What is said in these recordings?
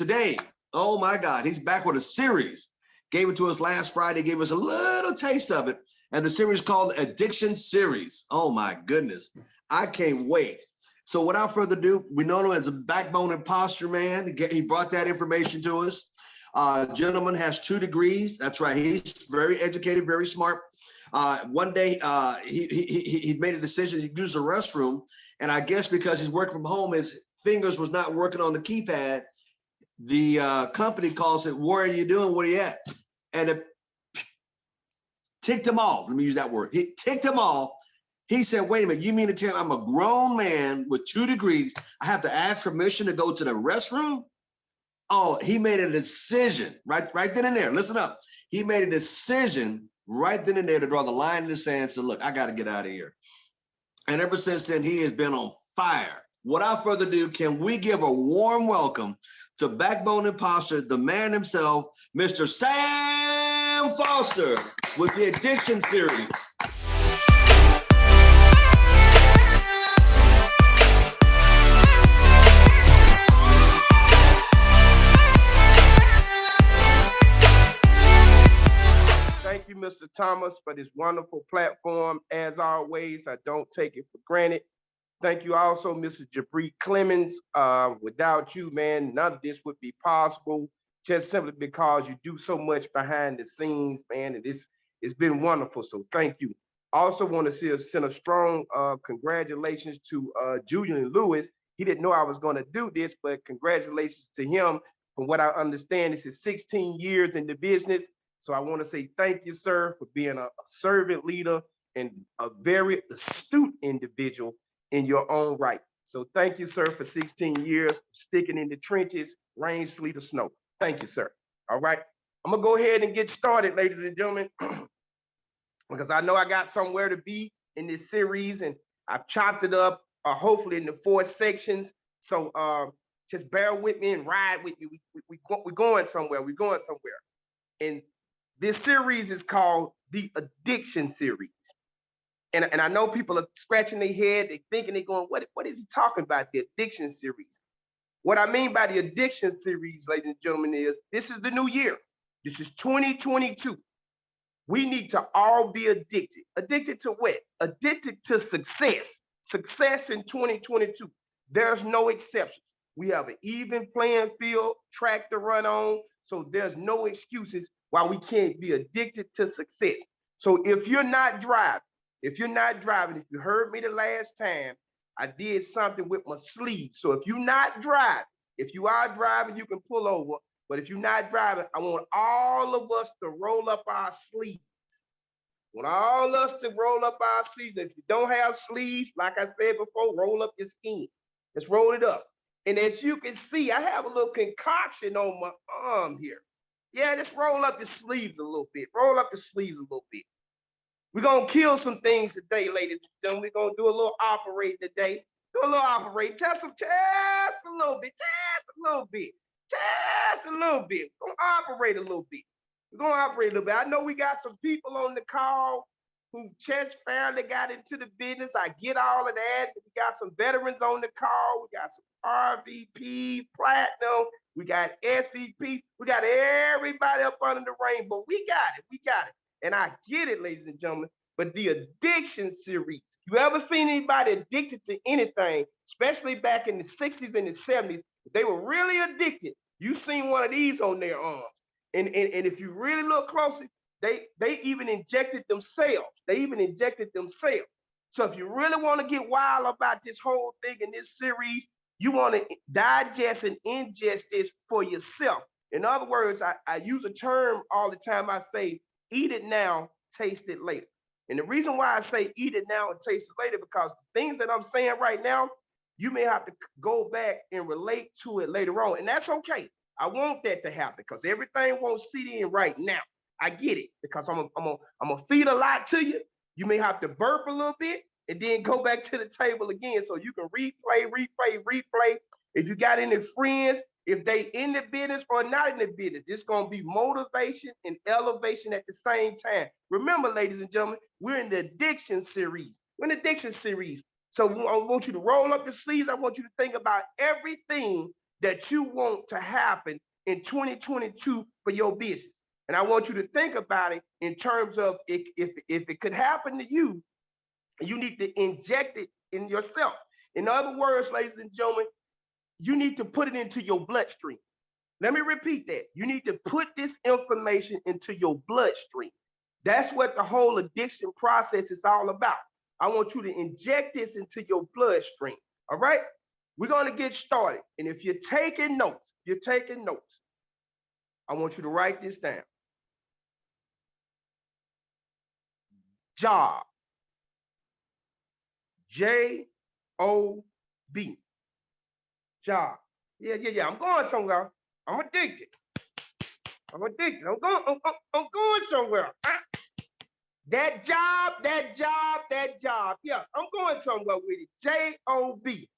today. Oh my God, he's back with a series. Gave it to us last Friday, gave us a little taste of it. And the series called Addiction Series. Oh my goodness, I can't wait. So without further ado, we know him as a backbone imposter man. He brought that information to us. Gentleman has 2 degrees. That's right. He's very educated, very smart. One day he made a decision to use the restroom. And I guess because he's working from home, his fingers was not working on the keypad. The company calls it, "Where are you doing? Where are you at?" And it ticked him off. Let me use that word. He ticked him off. He said, "Wait a minute, you mean to tell me I'm a grown man with 2 degrees? I have to ask permission to go to the restroom?" Oh, he made a decision right then and there. Listen up. He made a decision right then and there to draw the line in the sand and say, "Look, I got to get out of here." And ever since then, he has been on fire. Without further ado, can we give a warm welcome to Backbone Imposter, the man himself, Mr. Sam Foster, with the Addiction Series. Thank you, Mr. Thomas, for this wonderful platform. As always, I don't take it for granted. Thank you also, Mr. Jabri Clemens. Without you, man, none of this would be possible, just simply because you do so much behind the scenes, man, and it's been wonderful, so thank you. Also want to send a strong congratulations to Julian Lewis. He didn't know I was going to do this, but congratulations to him. From what I understand, this is 16 years in the business. So I want to say thank you, sir, for being a servant leader and a very astute individual in your own right. So thank you, sir, for 16 years, sticking in the trenches, rain, sleet, or snow. Thank you, sir. All right. I'm going to go ahead and get started, ladies and gentlemen, because I know I got somewhere to be in this series, and I've chopped it up, hopefully in the 4 sections. So just bear with me and ride with me. We're going somewhere. We're going somewhere. And this series is called the Addiction Series. And I know people are scratching their head, they're thinking, they're going, what is he talking about, the Addiction Series? What I mean by the Addiction Series, ladies and gentlemen, is this is the new year. This is 2022. We need to all be addicted. Addicted to what? Addicted to success. Success in 2022. There's no exceptions. We have an even playing field, track to run on, so there's no excuses why we can't be addicted to success. So if you're not driving, if you heard me the last time, I did something with my sleeve. So if you're not driving, if you are driving, you can pull over. But if you're not driving, I want all of us to roll up our sleeves. I want all of us to roll up our sleeves. If you don't have sleeves, like I said before, roll up your skin. Let's roll it up. And as you can see, I have a little concoction on my arm here. Yeah, just roll up your sleeves a little bit. Roll up your sleeves a little bit. We're going to kill some things today, ladies and gentlemen. We're going to do a little operating today. Do a little operating. Test a little bit. Just a little bit. We're going to operate a little bit. I know we got some people on the call who just fairly got into the business. I get all of that. We got some veterans on the call. We got some RVP, Platinum. We got SVP. We got everybody up under the rainbow. We got it. And I get it, ladies and gentlemen, but the Addiction Series, you ever seen anybody addicted to anything, especially back in the 60s and the 70s, they were really addicted. You seen one of these on their arms. And if you really look closely, they even injected themselves. So if you really want to get wild about this whole thing in this series, you want to digest and ingest this for yourself. In other words, I use a term all the time. I say, eat it now, taste it later. And the reason why I say eat it now and taste it later, because the things that I'm saying right now, you may have to go back and relate to it later on. And that's okay. I want that to happen because everything won't sit in right now. I get it because I'm gonna feed a lot to you. You may have to burp a little bit and then go back to the table again so you can replay. If you got any friends, if they in the business or not in the business, it's going to be motivation and elevation at the same time. Remember, ladies and gentlemen, we're in the Addiction Series. So I want you to roll up your sleeves. I want you to think about everything that you want to happen in 2022 for your business. And I want you to think about it in terms of if it could happen to you, you need to inject it in yourself. In other words, ladies and gentlemen, you need to put it into your bloodstream. Let me repeat that. You need to put this information into your bloodstream. That's what the whole addiction process is all about. I want you to inject this into your bloodstream. All right? We're going to get started. And if you're taking notes, I want you to write this down. Job. J-O-B. Job. Yeah. I'm going somewhere. I'm addicted. I'm going somewhere. That job. Yeah, I'm going somewhere with it. J-O-B.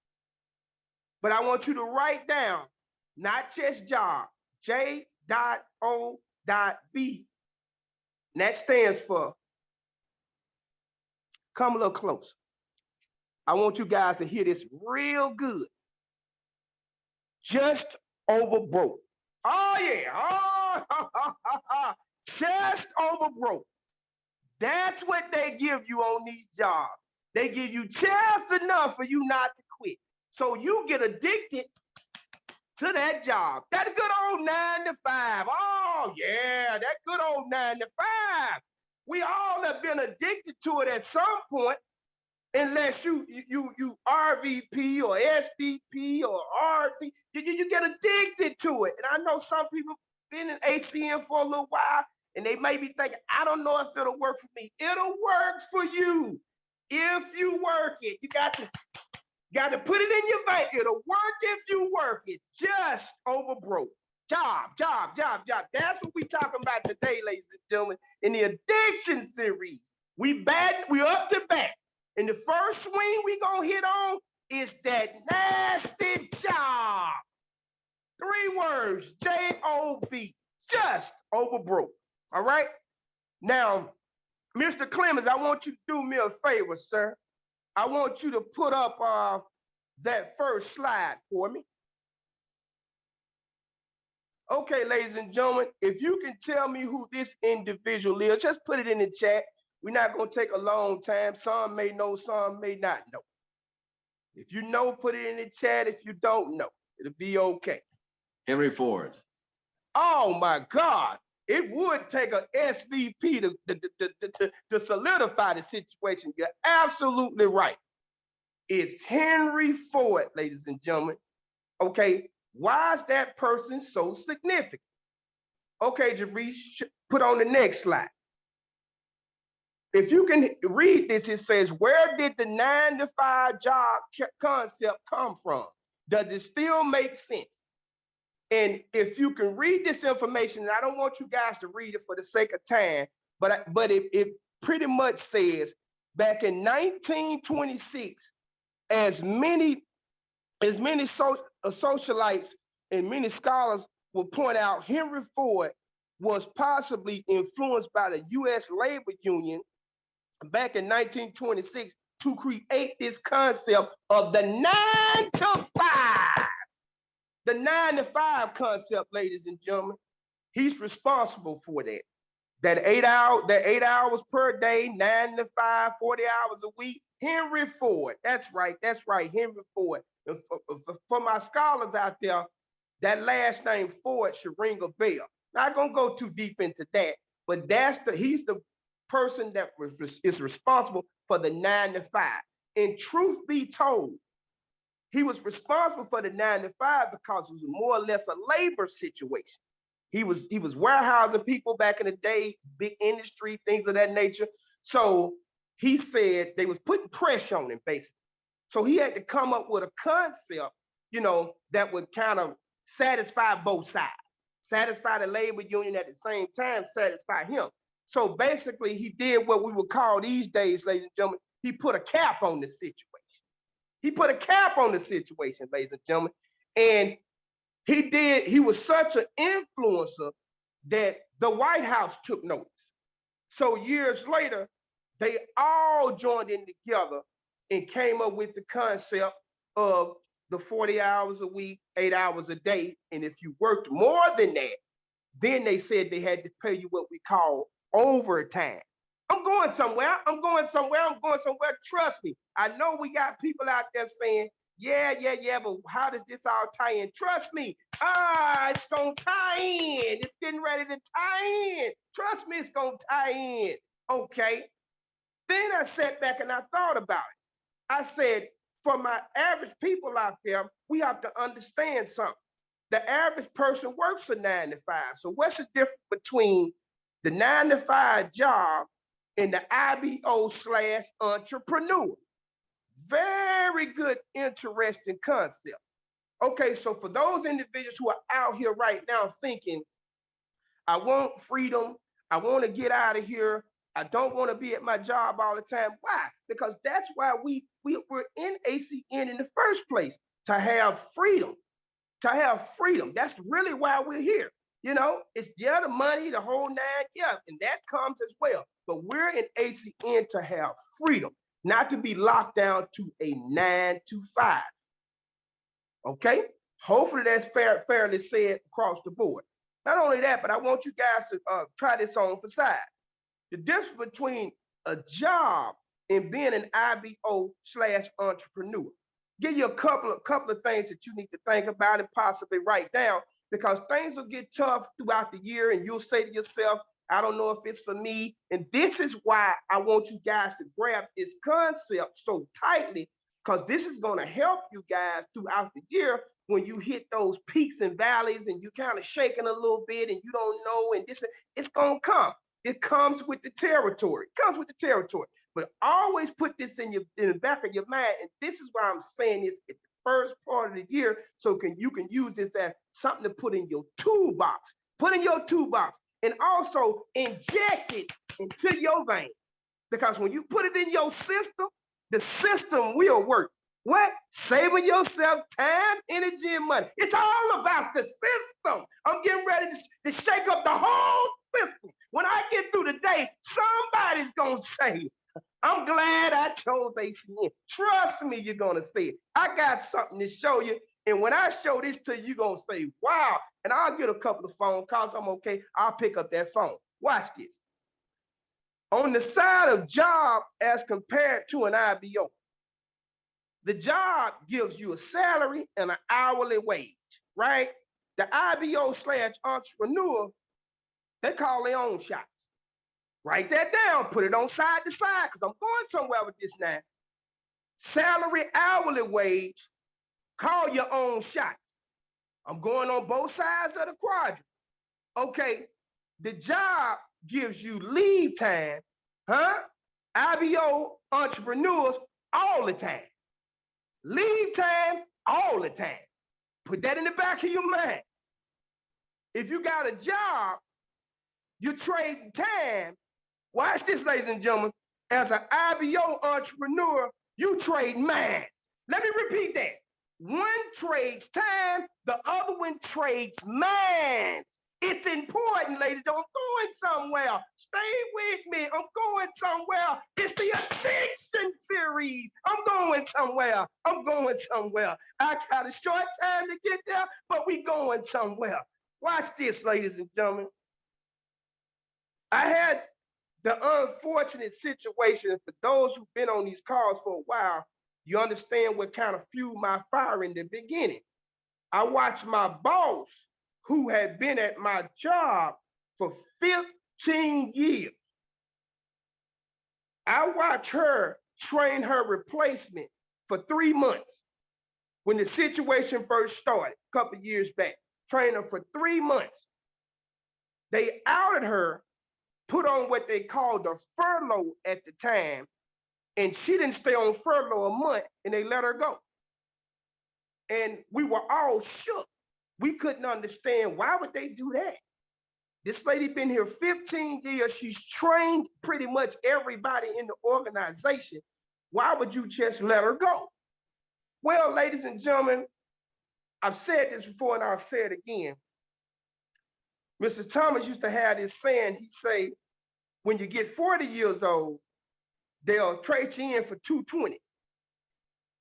But I want you to write down, not just job, J.O.B. And that stands for, come a little close. I want you guys to hear this real good. Just over broke. Oh, yeah. Oh, just over broke. That's what they give you on these jobs. They give you just enough for you not to quit. So you get addicted to that job. That good old 9 to 5. Oh, yeah, that good old 9 to 5. We all have been addicted to it at some point, unless you RVP or SVP or RT, you get addicted to it. And I know some people been in ACN for a little while, and they may be thinking, I don't know if it'll work for me. It'll work for you if you work it. You got to put it in your bank. It'll work if you work it. Just over broke. Job. That's what we talking about today, ladies and gentlemen, in the addiction series. We up to bat. And the first swing we gonna hit on is that nasty job. 3 words, J-O-B, just over broke. All right? Now, Mr. Clemens, I want you to do me a favor, sir. I want you to put up that first slide for me. Okay, ladies and gentlemen, if you can tell me who this individual is, just put it in the chat. We're not going to take a long time. Some may know, some may not know. If you know, put it in the chat. If you don't know, it'll be okay. Henry Ford. Oh, my God. It would take an SVP to solidify the situation. You're absolutely right. It's Henry Ford, ladies and gentlemen. Okay, why is that person so significant? Okay, Jabri, put on the next slide. If you can read this, it says, where did the 9 to 5 job concept come from? Does it still make sense? And if you can read this information, and I don't want you guys to read it for the sake of time, but it pretty much says back in 1926, as many socialites and many scholars will point out, Henry Ford was possibly influenced by the U.S. labor union back in 1926 to create this concept of the 9 to 5. The 9 to 5 concept, ladies and gentlemen, he's responsible for that. That 8 hours per day, 9 to 5, 40 hours a week. Henry Ford. That's right, Henry Ford. For my scholars out there, that last name Ford should ring a bell. Not gonna go too deep into that, but he's the person that is responsible for the 9 to 5. And truth be told, he was responsible for the 9 to 5 because it was more or less a labor situation. He was warehousing people back in the day, big industry, things of that nature. So he said they was putting pressure on him, basically. So he had to come up with a concept, that would kind of satisfy both sides, satisfy the labor union at the same time, satisfy him. So basically, he did what we would call these days, ladies and gentlemen, he put a cap on the situation. He put a cap on the situation, ladies and gentlemen. And he was such an influencer that the White House took notice. So years later, they all joined in together and came up with the concept of the 40 hours a week, 8 hours a day. And if you worked more than that, then they said they had to pay you what we call overtime. I'm going somewhere. I'm going somewhere. I'm going somewhere. Trust me. I know we got people out there saying, yeah, but how does this all tie in? Trust me. It's going to tie in. It's getting ready to tie in. Trust me, it's going to tie in. Okay. Then I sat back and I thought about it. I said, for my average people out there, we have to understand something. The average person works a 9 to 5. So what's the difference between the 9 to 5 job and the IBO / entrepreneur? Very good, interesting concept. Okay, so for those individuals who are out here right now thinking, I want freedom, I want to get out of here, I don't want to be at my job all the time. Why? Because that's why we're in ACN in the first place, to have freedom. To have freedom. That's really why we're here. You know, it's the money, the whole 9, and that comes as well. But we're in ACN to have freedom, not to be locked down to a 9 to 5. Okay? Hopefully that's fairly said across the board. Not only that, but I want you guys to try this on for size. The difference between a job and being an IBO / entrepreneur. Give you a couple of things that you need to think about and possibly write down, because things will get tough throughout the year and you'll say to yourself, I don't know if it's for me. And this is why I want you guys to grab this concept so tightly, because this is going to help you guys throughout the year when you hit those peaks and valleys and you kind of shaking a little bit and you don't know, and it's going to come. It comes with the territory. It comes with the territory. But always put this in the back of your mind. And this is why I'm saying this at the first part of the year, so you can use this as something to put in your toolbox. Put in your toolbox and also inject it into your vein. Because when you put it in your system, the system will work. What? Saving yourself time, energy, and money. It's all about the system. I'm getting ready to shake up the whole system. When I get through the day, somebody's going to say, I'm glad I chose ACN. Trust me, you're going to see it. I got something to show you. And when I show this to you, you're going to say, wow. And I'll get a couple of phone calls. I'm okay. I'll pick up that phone. Watch this. On the side of job as compared to an IBO, the job gives you a salary and an hourly wage, right? The IBO / entrepreneur, they call their own shots. Write that down, put it on side to side, because I'm going somewhere with this now. Salary, hourly wage, call your own shots. I'm going on both sides of the quadrant. Okay, the job gives you leave time, IBO entrepreneurs all the time. Leave time all the time. Put that in the back of your mind. If you got a job, you're trading time. Watch this, ladies and gentlemen. As an IBO entrepreneur, you trade minds. Let me repeat that. One trades time, the other one trades minds. It's important, ladies. I'm going somewhere. Stay with me. I'm going somewhere. It's the Addiction series. I'm going somewhere. I'm going somewhere. I got a short time to get there, but we going somewhere. Watch this, ladies and gentlemen. I had the unfortunate situation, for those who've been on these calls for a while, you understand what kind of fueled my fire in the beginning. I watched my boss, who had been at my job for 15 years. I watched her train her replacement for 3 months when the situation first started a couple of years back. Trained her for 3 months. They outed her, put on what they called a furlough at the time, and she didn't stay on furlough a month, and they let her go. And we were all shook. We couldn't understand, why would they do that? This lady been here 15 years. She's trained pretty much everybody in the organization. Why would you just let her go? Well, ladies and gentlemen, I've said this before and I'll say it again. Mr. Thomas used to have this saying. He say, when you get 40 years old, they'll trade you in for 220s.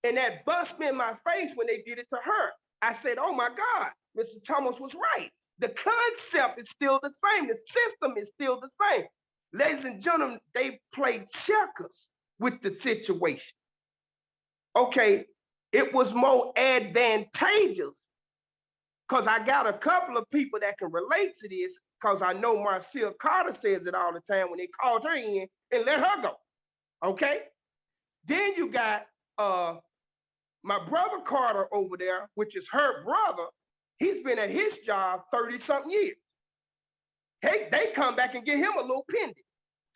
And that bust me in my face when they did it to her. I said, oh my God, Mr. Thomas was right. The concept is still the same. The system is still the same. Ladies and gentlemen, they play checkers with the situation. Okay, it was more advantageous because I got a couple of people that can relate to this because I know Marcia Carter says it all the time when they called her in and let her go. Okay? Then you got my brother Carter over there, which is her brother. He's been at his job 30-something years. Hey, they come back and get him a little pendant.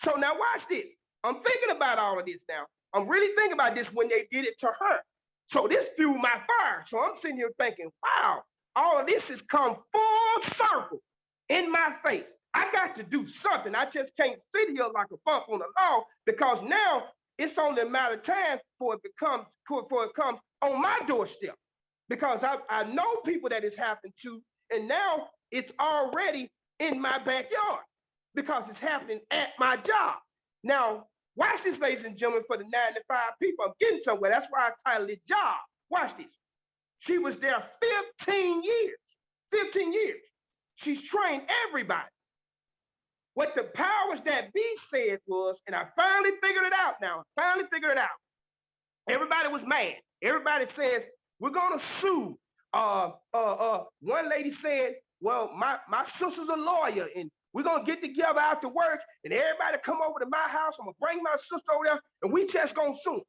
So now watch this. I'm thinking about all of this now. I'm really thinking about this when they did it to her. So this fueled my fire. So I'm sitting here thinking, wow, all of this has come full circle in my face. I got to do something. I just can't sit here like a bump on the log because now it's only a matter of time before it comes on my doorstep. Because I know people that it's happened to, and now it's already in my backyard because it's happening at my job. Now, watch this, ladies and gentlemen, for the 9 to 5 people. I'm getting somewhere. That's why I titled it Job. Watch this. She was there 15 years. 15 years. She's trained everybody. What the powers that be said was, and I finally figured it out now. Everybody was mad. Everybody says, we're going to sue. One lady said, well, my sister's a lawyer, and we're going to get together after work, and everybody come over to my house. I'm going to bring my sister over there, and we just going to sue.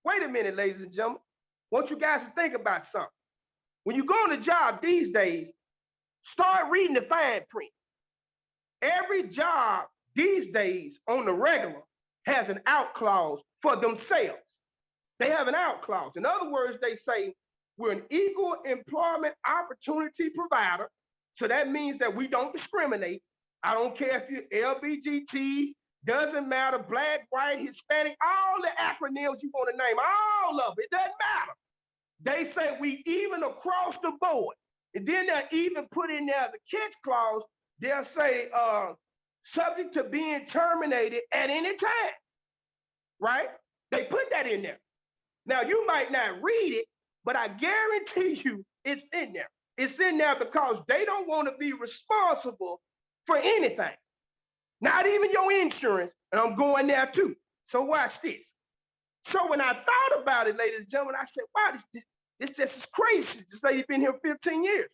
Wait a minute, ladies and gentlemen. I want you guys to think about something. When you go on a job these days, start reading the fine print. Every job these days on the regular has an out clause for themselves. They have an out clause. In other words, they say, we're an equal employment opportunity provider. So that means that we don't discriminate. I don't care if you're LBGT, doesn't matter, black, white, Hispanic, all the acronyms you want to name, all of it, doesn't matter. They say we even across the board. And then they'll even put in there the catch clause, they'll say, subject to being terminated at any time, right? They put that in there. Now, you might not read it, but I guarantee you it's in there. It's in there because they don't want to be responsible for anything, not even your insurance, and I'm going there too. So watch this. So when I thought about it, ladies and gentlemen, I said, wow, this just is crazy. This lady been here 15 years.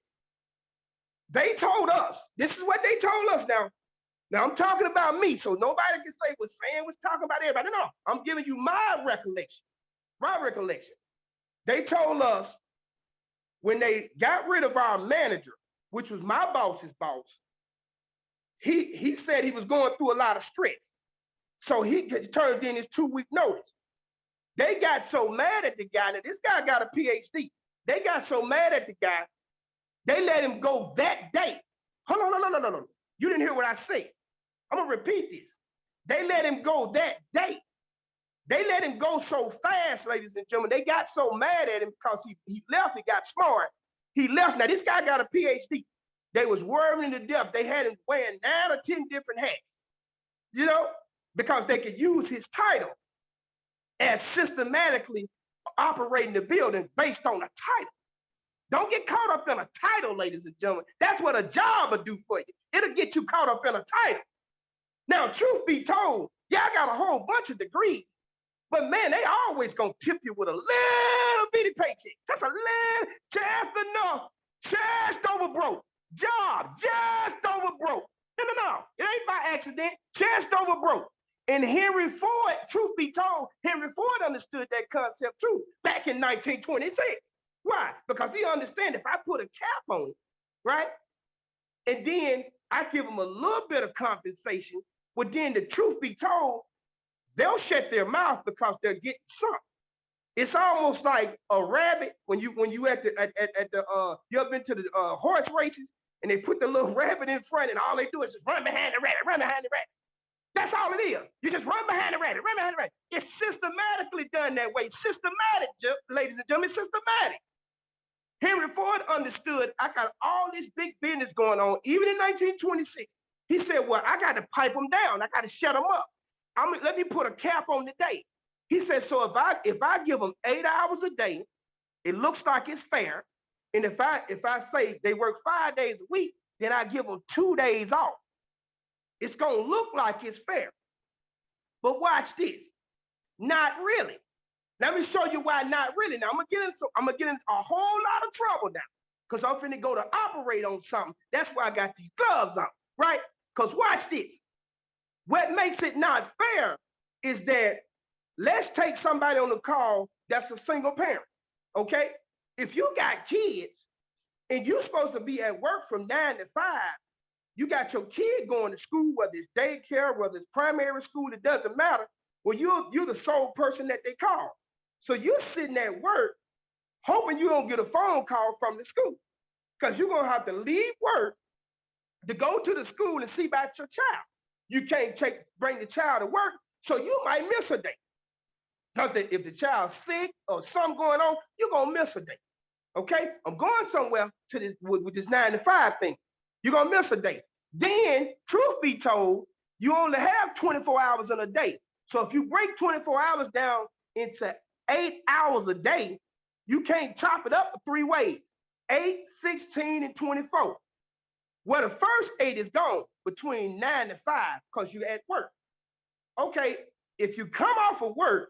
They told us, this is what they told us now. Now I'm talking about me, so nobody can say what Sam was talking about everybody. No, I'm giving you my recollection. They told us when they got rid of our manager, which was my boss's boss, he said he was going through a lot of stress. So he turned in his 2-week notice. They got so mad at the guy, and this guy got a PhD. They got so mad at the guy, they let him go that day. Hold on, no. You didn't hear what I said. I'm gonna repeat this. They let him go that day. They let him go so fast, ladies and gentlemen. They got so mad at him because he left, he got smart. He left. Now, this guy got a PhD. They was worrying to death. They had him wearing 9 or 10 different hats, you know, because they could use his title as systematically operating the building based on a title. Don't get caught up in a title, ladies and gentlemen. That's what a job will do for you. It'll get you caught up in a title. Now, truth be told, yeah, I got a whole bunch of degrees. But man, they always gonna tip you with a little bitty paycheck. Just a little, just enough, just over broke. Job, just over broke. No. It ain't by accident, just over broke. And Henry Ford, truth be told, Henry Ford understood that concept too back in 1926. Why? Because he understands if I put a cap on it, right? And then I give them a little bit of compensation, well, then the truth be told, they'll shut their mouth because they're getting sunk. It's almost like a rabbit when you at the you ever been to the horse races and they put the little rabbit in front and all they do is just run behind the rabbit. That's all it is. You just run behind the rabbit. It's systematically done that way. Systematic, ladies and gentlemen, systematic. Henry Ford understood I got all this big business going on, even in 1926. He said, well, I got to pipe them down. I got to shut them up. Let me put a cap on the day. He said, so if I give them 8 hours a day, it looks like it's fair. And if I say they work 5 days a week, then I give them 2 days off. It's gonna look like it's fair. But watch this. Not really. Let me show you why not really. Now I'm gonna get in a whole lot of trouble now. Because I'm finna go to operate on something. That's why I got these gloves on, right? Because watch this. What makes it not fair is that let's take somebody on the call that's a single parent, okay? If you got kids and you're supposed to be at work from 9 to 5, you got your kid going to school, whether it's daycare, whether it's primary school, it doesn't matter. Well, you're the sole person that they call. So you're sitting at work hoping you don't get a phone call from the school because you're going to have to leave work to go to the school and see about your child. You can't bring the child to work, so you might miss a day. Because if the child's sick or something going on, you're going to miss a day. Okay? I'm going somewhere to this with this 9 to 5 thing. You're going to miss a day. Then, truth be told, you only have 24 hours in a day. So if you break 24 hours down into 8 hours a day, you can't chop it up 3 ways, 8, 16, and 24. Well, the first 8 is gone between 9 to 5 because you're at work. Okay, if you come off of work,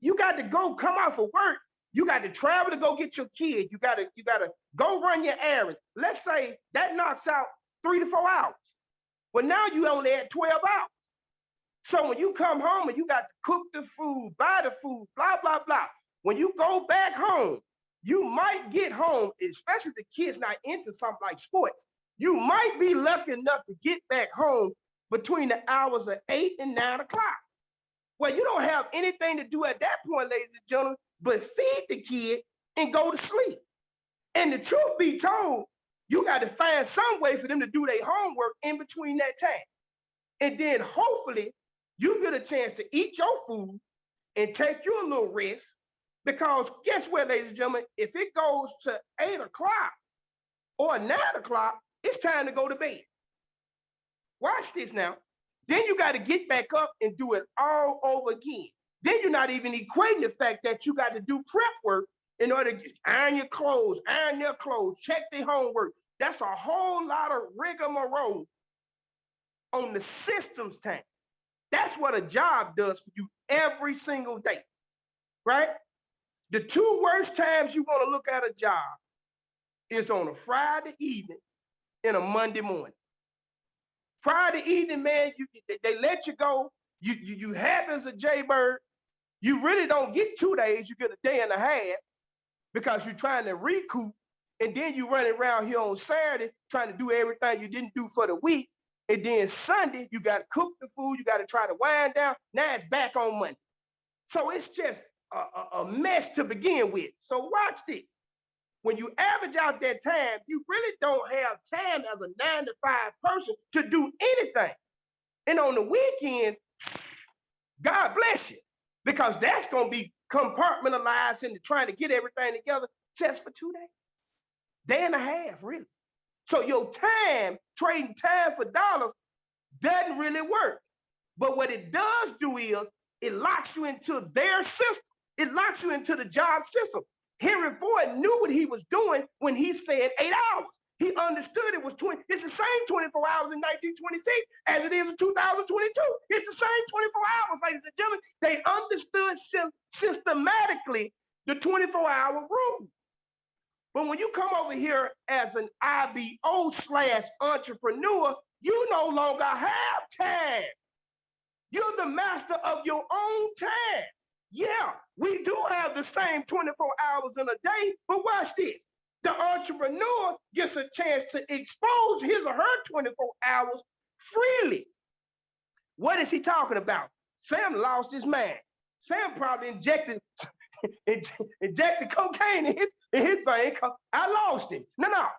you got to come off of work. You got to travel to go get your kid. You got to go run your errands. Let's say that knocks out 3 to 4 hours. Well, now you only at 12 hours. So when you come home and you got to cook the food, buy the food, blah, blah, blah. When you go back home, you might get home, especially if the kid's not into something like sports. You might be lucky enough to get back home between the hours of 8 and 9 o'clock. Well, you don't have anything to do at that point, ladies and gentlemen, but feed the kid and go to sleep. And the truth be told, you got to find some way for them to do their homework in between that time. And then hopefully you get a chance to eat your food and take you a little rest. Because guess what, ladies and gentlemen, if it goes to 8 o'clock or 9 o'clock, it's time to go to bed. Watch this now. Then you got to get back up and do it all over again. Then you're not even equating the fact that you got to do prep work in order to iron your clothes, iron their clothes, check their homework. That's a whole lot of rigmarole on the systems time. That's what a job does for you every single day, right? The 2 worst times you want to look at a job is on a Friday evening and a Monday morning. Friday evening, man, they let you go. You happy as a jaybird. You really don't get 2 days. You get a day and a half because you're trying to recoup. And then you running around here on Saturday trying to do everything you didn't do for the week. And then Sunday, you got to cook the food. You got to try to wind down. Now it's back on Monday. So it's just a mess to begin with. So watch this. When you average out that time, you really don't have time as a 9 to 5 person to do anything. And on the weekends, God bless you, because that's going to be compartmentalized into trying to get everything together just for 2 days. Day and a half, really. So your time, trading time for dollars, doesn't really work. But what it does do is it locks you into their system. It locks you into the job system. Henry Ford knew what he was doing when he said 8 hours. He understood it was 20. It's the same 24 hours in 1926 as it is in 2022. It's the same 24 hours, ladies and gentlemen. They understood systematically the 24-hour rule. But when you come over here as an IBO/entrepreneur, you no longer have time. You're the master of your own time. Yeah, we do have the same 24 hours in a day, but watch this. The entrepreneur gets a chance to expose his or her 24 hours freely. What is he talking about? Sam lost his mind. Sam probably injected cocaine in his vein. I lost him. No.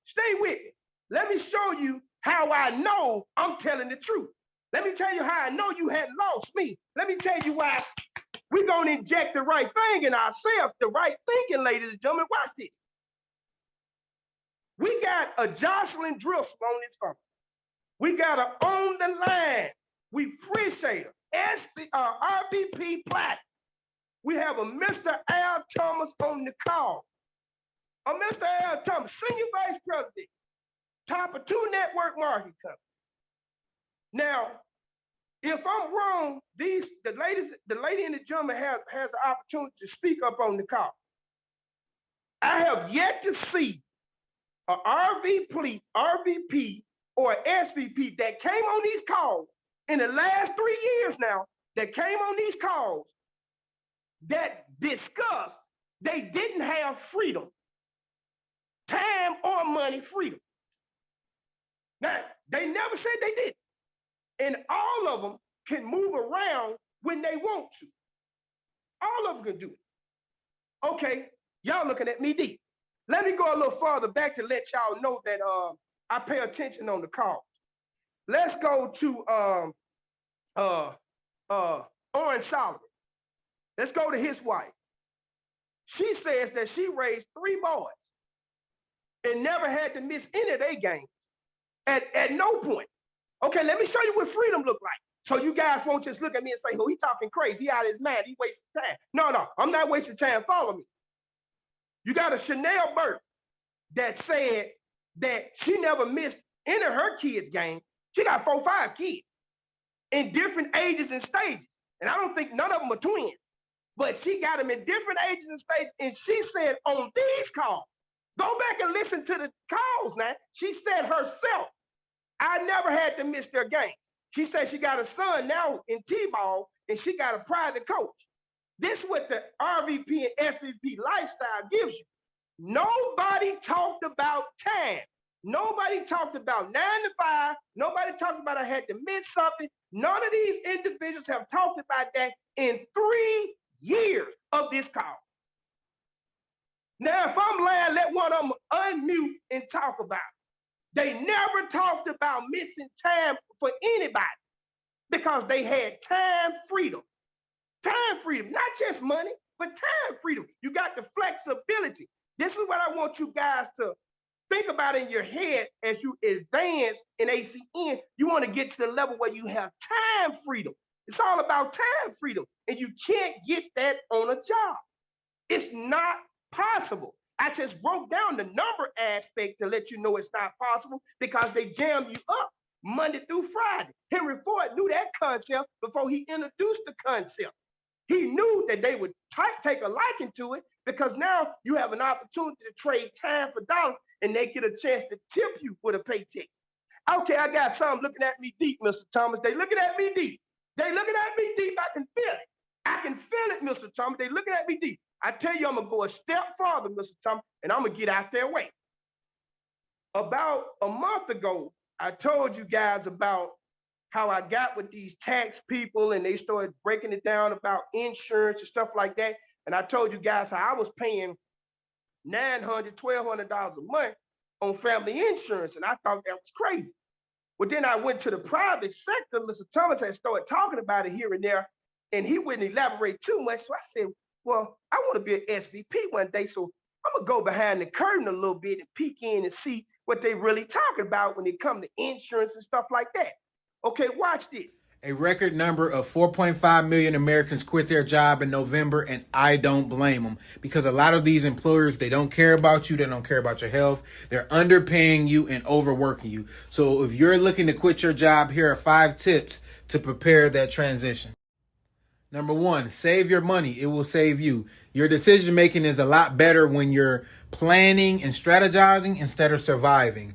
Stay with me. Let me show you how I know I'm telling the truth. Let me tell you how I know you hadn't lost me. Let me tell you why we're going to inject the right thing in ourselves, the right thinking, ladies and gentlemen. Watch this. We got a Jocelyn Driscoll on this phone. We got her on the line. We appreciate her. RVP Platt. We have a Mr. Al Thomas on the call. I'm Mr. Al Thomas, Senior Vice President, top of 2 network marketing companies. Now, if I'm wrong, the lady and the gentleman has the opportunity to speak up on the call. I have yet to see a RVP or SVP that came on these calls in the last 3 years now, that came on these calls that discussed they didn't have freedom, time or money freedom. Now, they never said they did. And all of them can move around when they want to. All of them can do it. Okay, y'all looking at me deep. Let me go a little farther back to let y'all know that I pay attention on the calls. Let's go to Orange Solomon. Let's go to his wife. She says that she raised 3 boys and never had to miss any of their games at no point. Okay, let me show you what freedom look like. So you guys won't just look at me and say, oh, he talking crazy, he out of his mind, he wasting time. No, I'm not wasting time, follow me. You got a Chanel Burke that said that she never missed any of her kids' games. She got 4 or 5 kids in different ages and stages. And I don't think none of them are twins, but she got them in different ages and stages. And she said on these calls, go back and listen to the calls now. She said herself, I never had to miss their games. She said she got a son now in T-ball and she got a private coach. This is what the RVP and SVP lifestyle gives you. Nobody talked about time. Nobody talked about 9 to 5. Nobody talked about I had to miss something. None of these individuals have talked about that in 3 years of this call. Now, if I'm lying, let one of them unmute and talk about it. They never talked about missing time for anybody because they had time freedom. Time freedom, not just money, but time freedom. You got the flexibility. This is what I want you guys to think about in your head as you advance in ACN. You want to get to the level where you have time freedom. It's all about time freedom, and you can't get that on a job. It's not possible. I just broke down the number aspect to let you know it's not possible because they jam you up Monday through Friday. Henry Ford knew that concept before he introduced the concept. He knew that they would take a liking to it because now you have an opportunity to trade time for dollars and they get a chance to tip you with a paycheck. Okay, I got some looking at me deep, Mr. Thomas. They looking at me deep. They looking at me deep. I can feel it. I can feel it, Mr. Thomas. They looking at me deep. I tell you, I'm going to go a step farther, Mr. Thomas, and I'm going to get out their way. About a month ago, I told you guys about how I got with these tax people and they started breaking it down about insurance and stuff like that. And I told you guys how I was paying $900, $1,200 a month on family insurance. And I thought that was crazy. But then I went to the private sector. Mr. Thomas had started talking about it here and there, and he wouldn't elaborate too much. So I said, well, I want to be an SVP one day. So I'm going to go behind the curtain a little bit and peek in and see what they really talking about when it comes to insurance and stuff like that. Okay, watch this. A record number of 4.5 million Americans quit their job in November, and I don't blame them because a lot of these employers, they don't care about you. They don't care about your health. They're underpaying you and overworking you. So if you're looking to quit your job, here are 5 tips to prepare that transition. Number 1, save your money. It will save you. Your decision making is a lot better when you're planning and strategizing instead of surviving.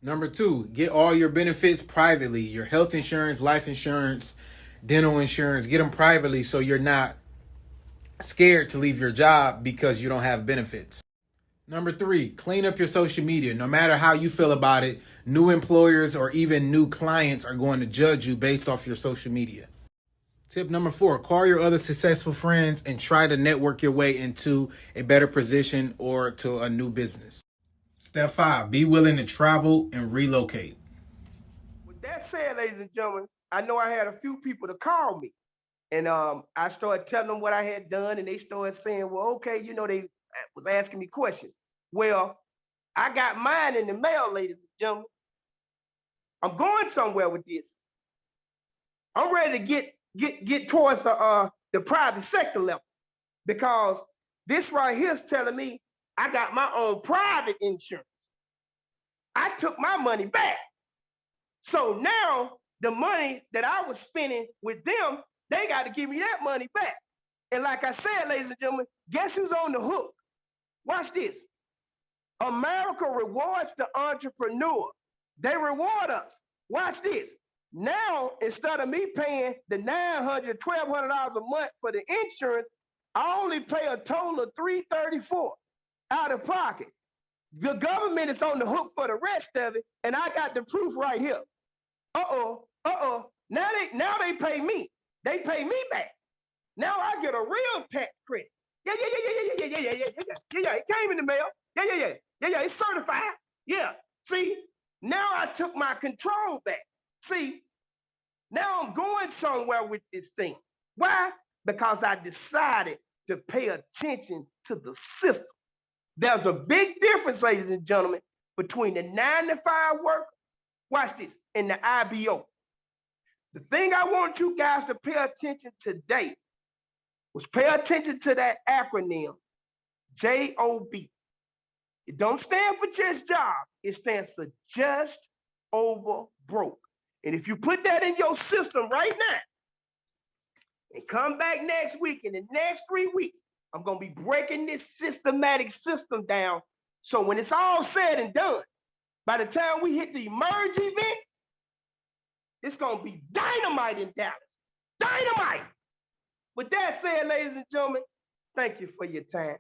Number 2, get all your benefits privately. Your health insurance, life insurance, dental insurance, get them privately so you're not scared to leave your job because you don't have benefits. Number 3, clean up your social media. No matter how you feel about it, new employers or even new clients are going to judge you based off your social media. Tip number 4, call your other successful friends and try to network your way into a better position or to a new business. Step 5, be willing to travel and relocate. With that said, ladies and gentlemen, I know I had a few people to call me. And I started telling them what I had done, and they started saying, well, okay, you know, they was asking me questions. Well, I got mine in the mail, ladies and gentlemen. I'm going somewhere with this. I'm ready to get towards the private sector level because this right here is telling me I got my own private insurance. I took my money back. So now the money that I was spending with them, they got to give me that money back. And like I said, ladies and gentlemen, guess who's on the hook? Watch this. America rewards the entrepreneur. They reward us. Watch this. Now, instead of me paying the $900, $1,200 a month for the insurance, I only pay a total of $334 out of pocket. The government is on the hook for the rest of it, and I got the proof right here. Now they pay me. They pay me back. Now I get a real tax credit. Yeah. It came in the mail. Yeah. It's certified. Yeah. See, now I took my control back. See, now I'm going somewhere with this thing. Why? Because I decided to pay attention to the system. There's a big difference, ladies and gentlemen, between the 9-to-5 worker, watch this, and the IBO. The thing I want you guys to pay attention today was pay attention to that acronym, JOB. It don't stand for just job. It stands for just over broke. And if you put that in your system right now and come back next week, in the next 3 weeks, I'm going to be breaking this systematic system down. So when it's all said and done, by the time we hit the Emerge event, it's going to be dynamite in Dallas. Dynamite. With that said, ladies and gentlemen, thank you for your time.